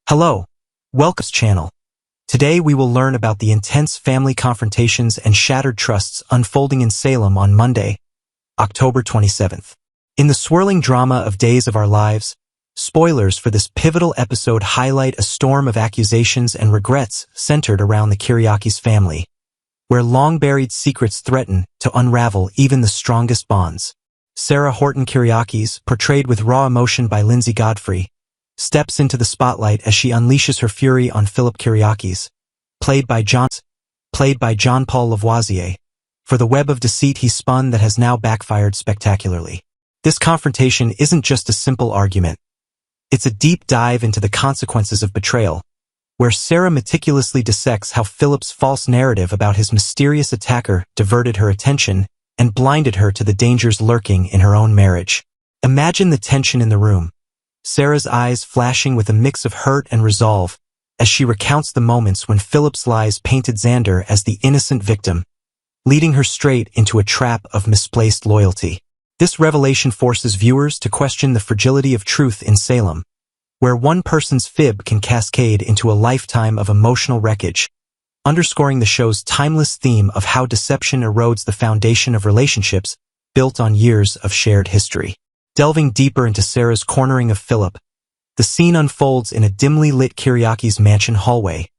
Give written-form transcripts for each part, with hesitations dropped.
Hello, welcome to the channel. Today we will learn about the intense family confrontations and shattered trusts unfolding in Salem on Monday, October 27th. In the swirling drama of Days of Our Lives, spoilers for this pivotal episode highlight a storm of accusations and regrets centered around the Kyriakis family, where long-buried secrets threaten to unravel even the strongest bonds. Sarah Horton Kyriakis, portrayed with raw emotion by Lindsay Godfrey, steps into the spotlight as she unleashes her fury on Philip Kyriakis, played by Jean Paul Lavoisier, for the web of deceit he spun that has now backfired spectacularly. This confrontation isn't just a simple argument. It's a deep dive into the consequences of betrayal, where Sarah meticulously dissects how Philip's false narrative about his mysterious attacker diverted her attention and blinded her to the dangers lurking in her own marriage. Imagine the tension in the room, Sarah's eyes flashing with a mix of hurt and resolve as she recounts the moments when Philip's lies painted Xander as the innocent victim, leading her straight into a trap of misplaced loyalty. This revelation forces viewers to question the fragility of truth in Salem, where one person's fib can cascade into a lifetime of emotional wreckage, underscoring the show's timeless theme of how deception erodes the foundation of relationships built on years of shared history. Delving deeper into Sarah's cornering of Philip, the scene unfolds in a dimly lit Kyriakis mansion hallway,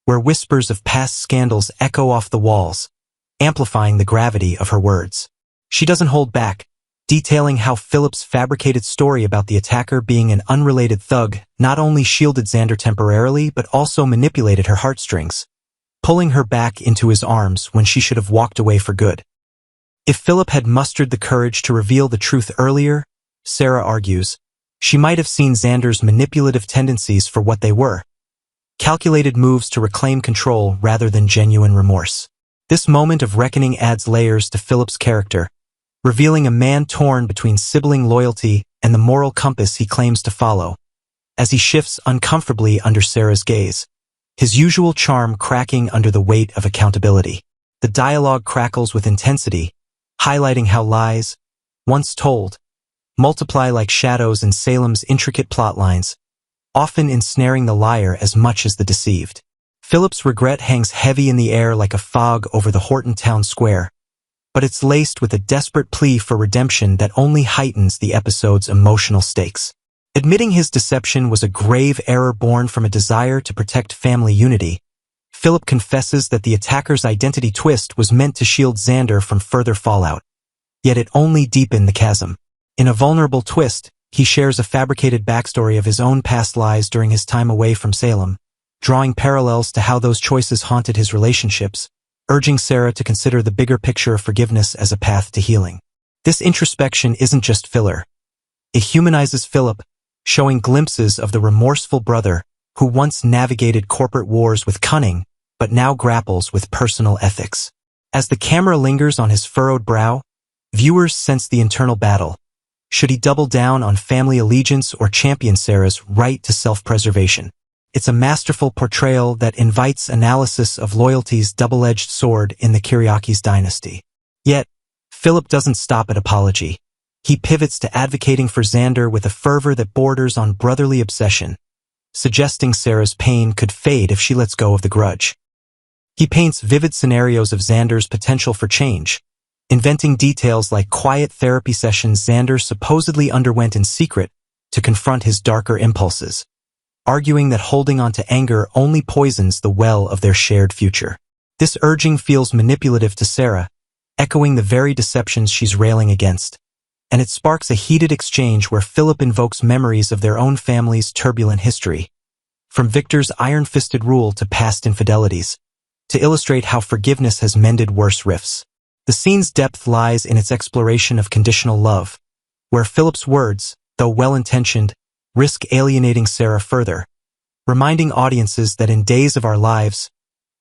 where whispers of past scandals echo off the walls, amplifying the gravity of her words. She doesn't hold back, detailing how Philip's fabricated story about the attacker being an unrelated thug not only shielded Xander temporarily but also manipulated her heartstrings, pulling her back into his arms when she should have walked away for good. If Philip had mustered the courage to reveal the truth earlier, Sarah argues, she might have seen Xander's manipulative tendencies for what they were, calculated moves to reclaim control rather than genuine remorse. This moment of reckoning adds layers to Philip's character, revealing a man torn between sibling loyalty and the moral compass he claims to follow, as he shifts uncomfortably under Sarah's gaze, his usual charm cracking under the weight of accountability. The dialogue crackles with intensity, highlighting how lies, once told, multiply like shadows in Salem's intricate plot lines, often ensnaring the liar as much as the deceived. Philip's regret hangs heavy in the air like a fog over the Horton town square, but it's laced with a desperate plea for redemption that only heightens the episode's emotional stakes. Admitting his deception was a grave error born from a desire to protect family unity, Philip confesses that the attacker's identity twist was meant to shield Xander from further fallout, yet it only deepened the chasm. In a vulnerable twist, he shares a fabricated backstory of his own past lies during his time away from Salem, drawing parallels to how those choices haunted his relationships, urging Sarah to consider the bigger picture of forgiveness as a path to healing. This introspection isn't just filler. It humanizes Philip, showing glimpses of the remorseful brother who once navigated corporate wars with cunning, but now grapples with personal ethics. As the camera lingers on his furrowed brow, viewers sense the internal battle. Should he double down on family allegiance or champion Sarah's right to self-preservation? It's a masterful portrayal that invites analysis of loyalty's double-edged sword in the Kyriakis dynasty. Yet, Philip doesn't stop at apology. He pivots to advocating for Xander with a fervor that borders on brotherly obsession, suggesting Sarah's pain could fade if she lets go of the grudge. He paints vivid scenarios of Xander's potential for change, inventing details like quiet therapy sessions Xander supposedly underwent in secret to confront his darker impulses, arguing that holding on to anger only poisons the well of their shared future. This urging feels manipulative to Sarah, echoing the very deceptions she's railing against, and it sparks a heated exchange where Philip invokes memories of their own family's turbulent history, from Victor's iron-fisted rule to past infidelities, to illustrate how forgiveness has mended worse rifts. The scene's depth lies in its exploration of conditional love, where Philip's words, though well-intentioned, risk alienating Sarah further, reminding audiences that in Days of Our Lives,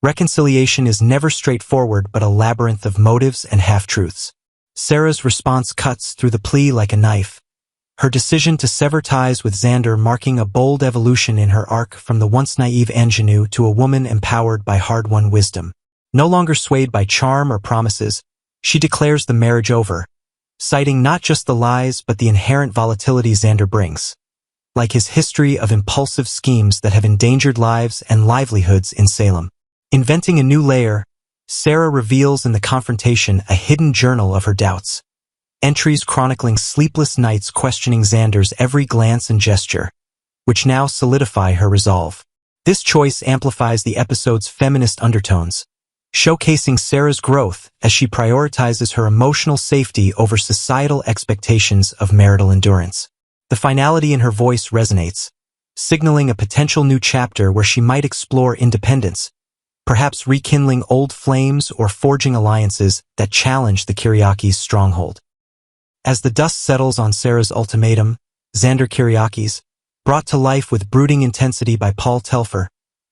reconciliation is never straightforward but a labyrinth of motives and half-truths. Sarah's response cuts through the plea like a knife, her decision to sever ties with Xander marking a bold evolution in her arc from the once naive ingenue to a woman empowered by hard-won wisdom. No longer swayed by charm or promises, she declares the marriage over, citing not just the lies but the inherent volatility Xander brings. like his history of impulsive schemes that have endangered lives and livelihoods in Salem. Inventing a new layer, Sarah reveals in the confrontation a hidden journal of her doubts. Entries chronicling sleepless nights questioning Xander's every glance and gesture, which now solidify her resolve. This choice amplifies the episode's feminist undertones, showcasing Sarah's growth as she prioritizes her emotional safety over societal expectations of marital endurance. The finality in her voice resonates, signaling a potential new chapter where she might explore independence, perhaps rekindling old flames or forging alliances that challenge the Kyriakis' stronghold. As the dust settles on Sarah's ultimatum, Xander Kyriakis, brought to life with brooding intensity by Paul Telfer,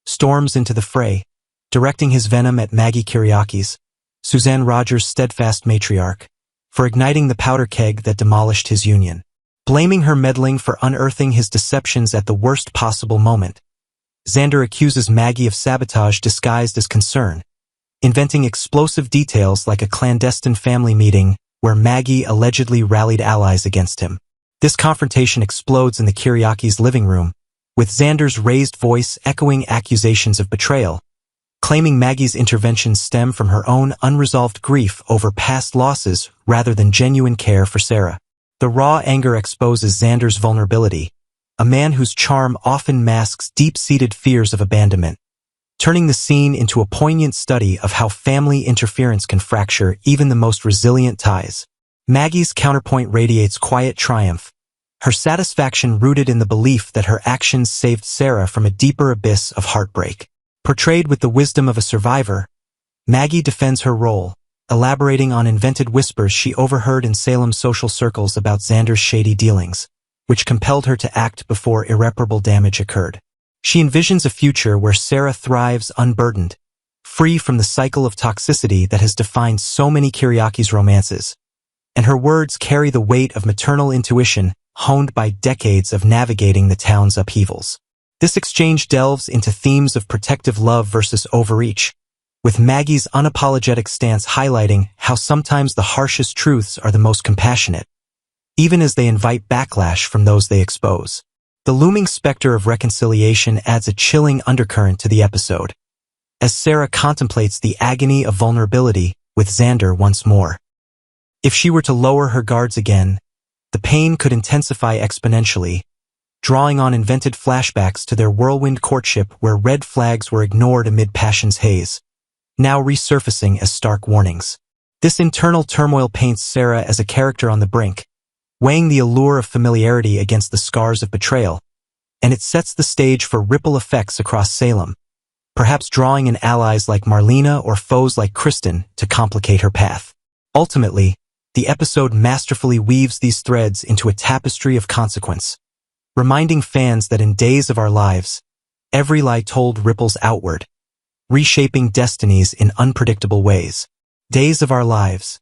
storms into the fray, directing his venom at Maggie Kyriakis, Suzanne Rogers' steadfast matriarch, for igniting the powder keg that demolished his union. Blaming her meddling for unearthing his deceptions at the worst possible moment, Xander accuses Maggie of sabotage disguised as concern, inventing explosive details like a clandestine family meeting where Maggie allegedly rallied allies against him. This confrontation explodes in the Kyriakis' living room, with Xander's raised voice echoing accusations of betrayal, claiming Maggie's interventions stem from her own unresolved grief over past losses rather than genuine care for Sarah. The raw anger exposes Xander's vulnerability, a man whose charm often masks deep-seated fears of abandonment, turning the scene into a poignant study of how family interference can fracture even the most resilient ties. Maggie's counterpoint radiates quiet triumph, her satisfaction rooted in the belief that her actions saved Sarah from a deeper abyss of heartbreak. Portrayed with the wisdom of a survivor, Maggie defends her role, elaborating on invented whispers she overheard in Salem's social circles about Xander's shady dealings, which compelled her to act before irreparable damage occurred. She envisions a future where Sarah thrives unburdened, free from the cycle of toxicity that has defined so many Kyriakis romances, and her words carry the weight of maternal intuition honed by decades of navigating the town's upheavals. This exchange delves into themes of protective love versus overreach, with Maggie's unapologetic stance highlighting how sometimes the harshest truths are the most compassionate, even as they invite backlash from those they expose. The looming specter of reconciliation adds a chilling undercurrent to the episode, as Sarah contemplates the agony of vulnerability with Xander once more. If she were to lower her guards again, the pain could intensify exponentially, drawing on invented flashbacks to their whirlwind courtship where red flags were ignored amid passion's haze, now resurfacing as stark warnings. This internal turmoil paints Sarah as a character on the brink, weighing the allure of familiarity against the scars of betrayal, and it sets the stage for ripple effects across Salem, perhaps drawing in allies like Marlena or foes like Kristen to complicate her path. Ultimately, the episode masterfully weaves these threads into a tapestry of consequence, reminding fans that in Days of Our Lives, every lie told ripples outward, reshaping destinies in unpredictable ways. Days of Our Lives.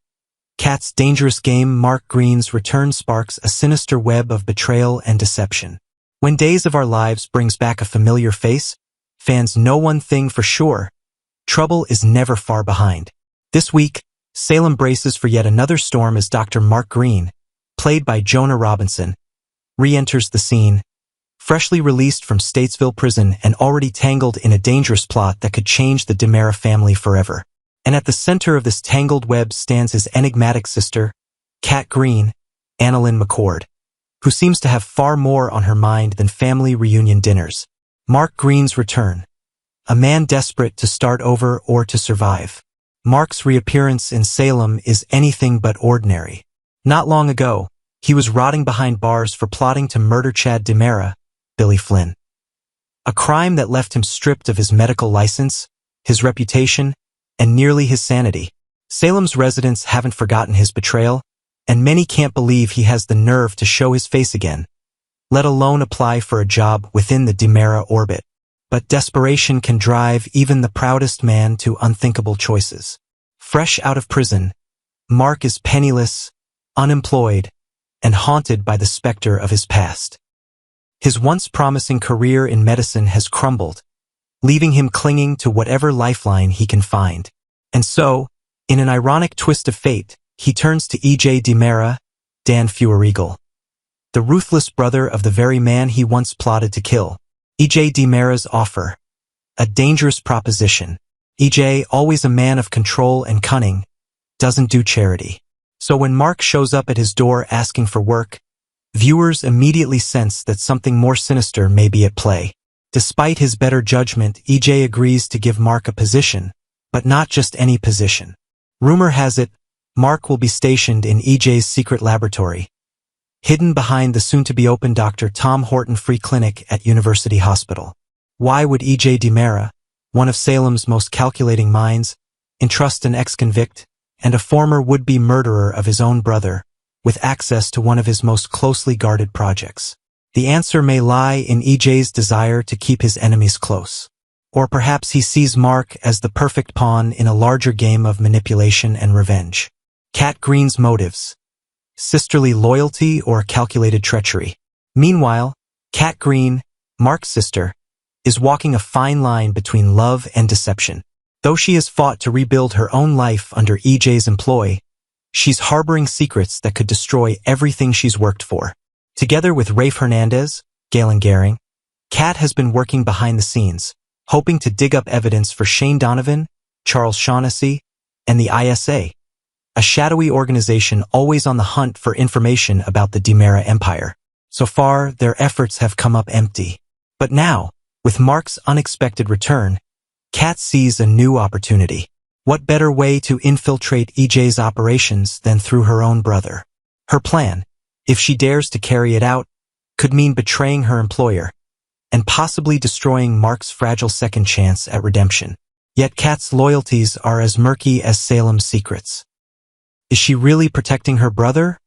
Kat's dangerous game. Mark Green's return sparks a sinister web of betrayal and deception. When Days of Our Lives brings back a familiar face, fans know one thing for sure: trouble is never far behind. This week, Salem braces for yet another storm as Dr. Mark Green, played by Jonah Robinson, re-enters the scene, freshly released from Statesville prison and already tangled in a dangerous plot that could change the DiMera family forever. And at the center of this tangled web stands his enigmatic sister, Kat Green, Annalyn McCord, who seems to have far more on her mind than family reunion dinners. Mark Green's return. A man desperate to start over or to survive. Mark's reappearance in Salem is anything but ordinary. Not long ago, he was rotting behind bars for plotting to murder Chad DiMera, Billy Flynn. A crime that left him stripped of his medical license, his reputation, and nearly his sanity. Salem's residents haven't forgotten his betrayal, and many can't believe he has the nerve to show his face again, let alone apply for a job within the DiMera orbit. But desperation can drive even the proudest man to unthinkable choices. Fresh out of prison, Mark is penniless, unemployed, and haunted by the specter of his past. His once promising career in medicine has crumbled, leaving him clinging to whatever lifeline he can find. And so, in an ironic twist of fate, he turns to E.J. DiMera, Dan Feuerriegel. the ruthless brother of the very man he once plotted to kill. EJ DiMera's offer. A dangerous proposition. EJ, always a man of control and cunning, doesn't do charity. So when Mark shows up at his door asking for work, viewers immediately sense that something more sinister may be at play. Despite his better judgment, EJ agrees to give Mark a position, but not just any position. Rumor has it, Mark will be stationed in EJ's secret laboratory, hidden behind the soon-to-be-open Dr. Tom Horton Free Clinic at University Hospital. Why would EJ DiMera, one of Salem's most calculating minds, entrust an ex-convict and a former would-be murderer of his own brother with access to one of his most closely guarded projects? The answer may lie in EJ's desire to keep his enemies close. Or perhaps he sees Mark as the perfect pawn in a larger game of manipulation and revenge. Kat Green's motives. Sisterly loyalty or calculated treachery. Meanwhile, Kat Green, Mark's sister, is walking a fine line between love and deception. Though she has fought to rebuild her own life under EJ's employ, she's harboring secrets that could destroy everything she's worked for. Together with Rafe Hernandez, Galen Gehring, Kat has been working behind the scenes, hoping to dig up evidence for Shane Donovan, Charles Shaughnessy, and the ISA, a shadowy organization always on the hunt for information about the DiMera empire. So far, their efforts have come up empty. But now, with Mark's unexpected return, Kat sees a new opportunity. What better way to infiltrate EJ's operations than through her own brother? Her plan, if she dares to carry it out, could mean betraying her employer and possibly destroying Mark's fragile second chance at redemption. Yet Kat's loyalties are as murky as Salem's secrets. Is she really protecting her brother,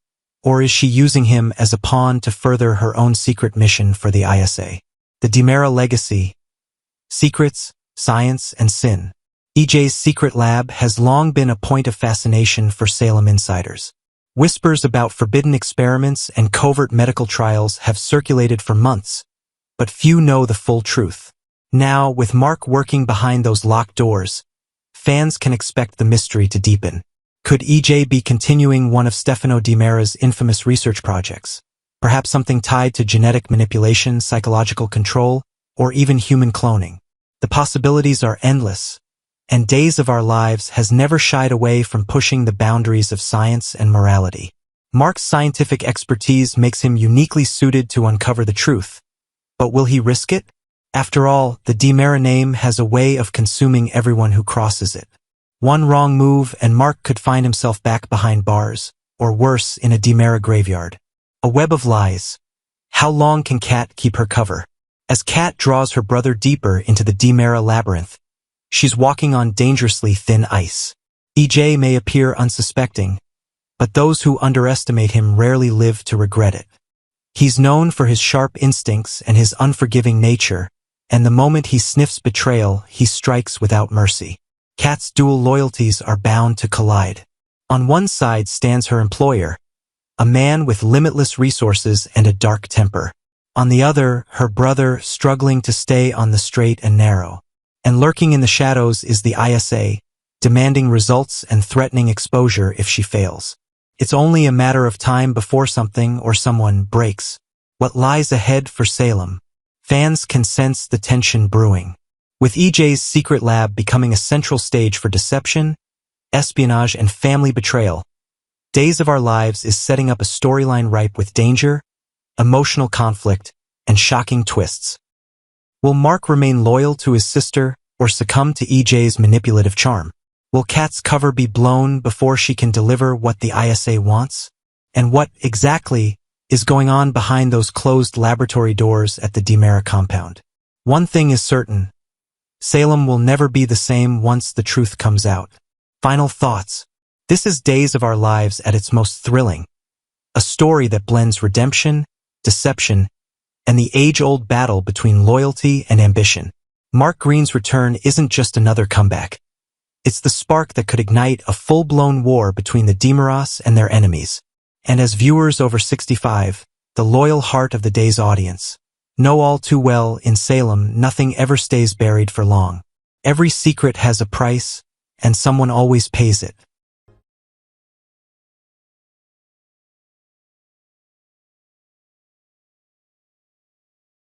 or is she using him as a pawn to further her own secret mission for the ISA? The DiMera legacy. Secrets, science, and sin. EJ's secret lab has long been a point of fascination for Salem insiders. Whispers about forbidden experiments and covert medical trials have circulated for months, but few know the full truth. Now, with Mark working behind those locked doors, fans can expect the mystery to deepen. Could EJ be continuing one of Stefano DiMera's infamous research projects? Perhaps something tied to genetic manipulation, psychological control, or even human cloning. The possibilities are endless, and Days of Our Lives has never shied away from pushing the boundaries of science and morality. Mark's scientific expertise makes him uniquely suited to uncover the truth. But will he risk it? After all, the DiMera name has a way of consuming everyone who crosses it. One wrong move and Mark could find himself back behind bars, or worse, in a DiMera graveyard. A web of lies. How long can Kat keep her cover? As Kat draws her brother deeper into the DiMera labyrinth, she's walking on dangerously thin ice. EJ may appear unsuspecting, but those who underestimate him rarely live to regret it. He's known for his sharp instincts and his unforgiving nature, and the moment he sniffs betrayal, he strikes without mercy. Kat's dual loyalties are bound to collide. On one side stands her employer, a man with limitless resources and a dark temper. On the other, her brother, struggling to stay on the straight and narrow. And lurking in the shadows is the ISA, demanding results and threatening exposure if she fails. It's only a matter of time before something or someone breaks. What lies ahead for Salem? Fans can sense the tension brewing. With EJ's secret lab becoming a central stage for deception, espionage, and family betrayal, Days of Our Lives is setting up a storyline ripe with danger, emotional conflict, and shocking twists. Will Mark remain loyal to his sister or succumb to EJ's manipulative charm? Will Kat's cover be blown before she can deliver what the ISA wants? And what, exactly, is going on behind those closed laboratory doors at the DiMera compound? One thing is certain. Salem will never be the same once the truth comes out. Final thoughts. This is Days of Our Lives at its most thrilling. A story that blends redemption, deception, and the age-old battle between loyalty and ambition. Mark Green's return isn't just another comeback. It's the spark that could ignite a full-blown war between the DiMeras and their enemies. And as viewers over 65, the loyal heart of the day's audience, know all too well, in Salem, nothing ever stays buried for long. Every secret has a price, and someone always pays it.